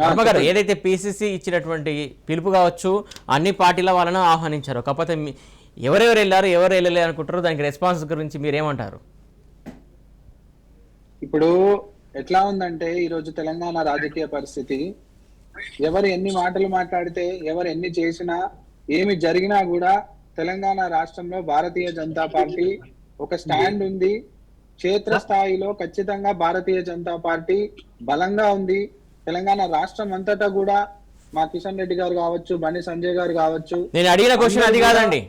వర్మ గారు ఏదైతే పిసిసి ఇచ్చినటువంటి పిలుపు కావచ్చు అన్ని పార్టీల వాళ్ళను ఆహ్వానించారు, కాకపోతే ఎవరెవరు వెళ్ళారు ఎవరు వెళ్ళలేదు అనుకుంటారు, దానికి రెస్పాన్స్ గురించి మీరేమంటారు? ఇప్పుడు ఎట్లా ఉందంటే ఈరోజు తెలంగాణ రాజకీయ పరిస్థితి, ఎవరు ఎన్ని మాటలు మాట్లాడితే ఎవరు ఎన్ని చేసినా ఏమి జరిగినా కూడా తెలంగాణ రాష్ట్రంలో భారతీయ జనతా పార్టీ ఒక స్టాండ్ ఉంది. క్షేత్రస్థాయిలో ఖచ్చితంగా భారతీయ జనతా పార్టీ బలంగా ఉంది. తెలంగాణ రాష్ట్రం అంతటా కూడా మా కిషన్ రెడ్డి గారు కావచ్చు, బండి సంజయ్ గారు కావచ్చు, నేను అడిగిన క్వశ్చన్ అది కాదండి.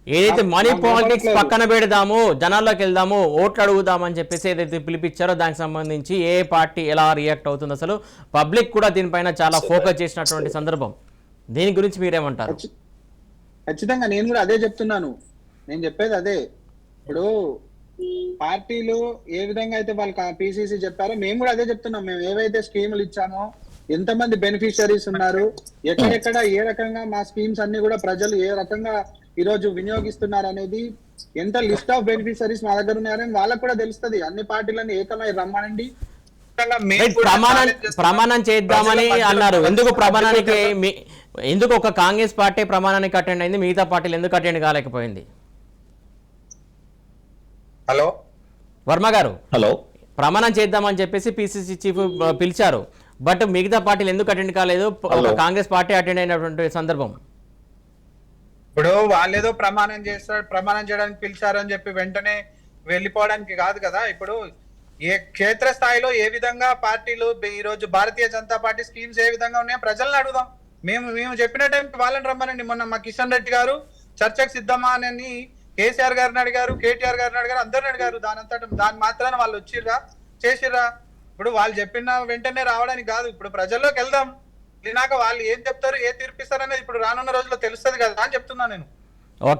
ఏదైతే మనీ పాలిటిక్స్ పక్కన పెడదాము, జనాల్లోకి వెళ్దాము, ఓట్లు అడుగుదామని చెప్పేసి ఏదైతే పిలిపించారో దానికి సంబంధించి ఏ పార్టీ ఎలా రియాక్ట్ అవుతుంది, అసలు పబ్లిక్ కూడా దీనిపైన చాలా ఫోకస్ చేసినటువంటి సందర్భం, దీని గురించి మీరేమంటారు? ఖచ్చితంగా నేను కూడా అదే చెప్తున్నాను. నేను చెప్పేది అదే. ఇప్పుడు పార్టీలు ఏ విధంగా అయితే వాళ్ళకి పిసిసి చెప్పారో మేము కూడా అదే చెప్తున్నాం. మేము ఏవైతే స్కీములు ఇచ్చామో, ఎంతమంది బెనిఫిషరీస్ ఉన్నారు, ఎక్కడెక్కడ ఏ రకంగా మా స్కీమ్స్ అన్ని కూడా ప్రజలు ఏ రకంగా ఈ రోజు వినియోగిస్తున్నారు అనేది, ఎంత లిస్ట్ ఆఫ్ బెనిఫిషరీస్ మా దగ్గర ఉన్నారని వాళ్ళకు కూడా తెలుస్తుంది. అన్ని పార్టీలను ఏకమై రమ్మనండి. ప్రమాణం చేద్దామని అన్నారు. ఎందుకు ప్రమాణానికి ఎందుకు ఒక కాంగ్రెస్ పార్టీ ప్రమాణానికి అటెండ్ అయింది, మిగతా పార్టీలు ఎందుకు అటెండ్ కాలేకపోయింది? హలో వర్మ గారు, హలో ప్రమాణం చేద్దామని చెప్పేసి పిసిసి చీఫ్ పిలిచారు, బట్ మిగతా పార్టీలు ఎందుకు అటెండ్ కాలేదు? ఒక కాంగ్రెస్ పార్టీ అటెండ్ అయినటువంటి సందర్భం. ఇప్పుడు వాళ్ళేదో ప్రమాణం చేయడానికి పిలిచారని చెప్పి వెంటనే వెళ్ళిపోవడానికి కాదు కదా. ఇప్పుడు ఏ క్షేత్ర స్థాయిలో ఏ విధంగా పార్టీలు ఈ రోజు భారతీయ జనతా పార్టీ స్కీమ్స్ ఏ విధంగా ఉన్నాయో ప్రజలను అడుగుదాం. మేము చెప్పిన టైంకి వాళ్ళని రమ్మనండి. మొన్న మా కిషన్ రెడ్డి గారు చర్చకు సిద్ధమా అని కేసీఆర్ గారిని అడిగారు, కేటీఆర్ గారిని అడిగారు, అందరిని అడిగారు. దాని మాత్రాన వాళ్ళు వచ్చిర్రా, చేసిర్రా? ఇప్పుడు వాళ్ళు చెప్పిన వెంటనే రావడానికి కాదు, ఇప్పుడు ప్రజల్లోకి వెళ్దాం. వెళ్ళినాక వాళ్ళు ఏం చెప్తారు, ఏ తీర్పిస్తారు అనేది ఇప్పుడు రానున్న రోజుల్లో తెలుస్తుంది కదా అని చెప్తున్నా నేను. ఓకే.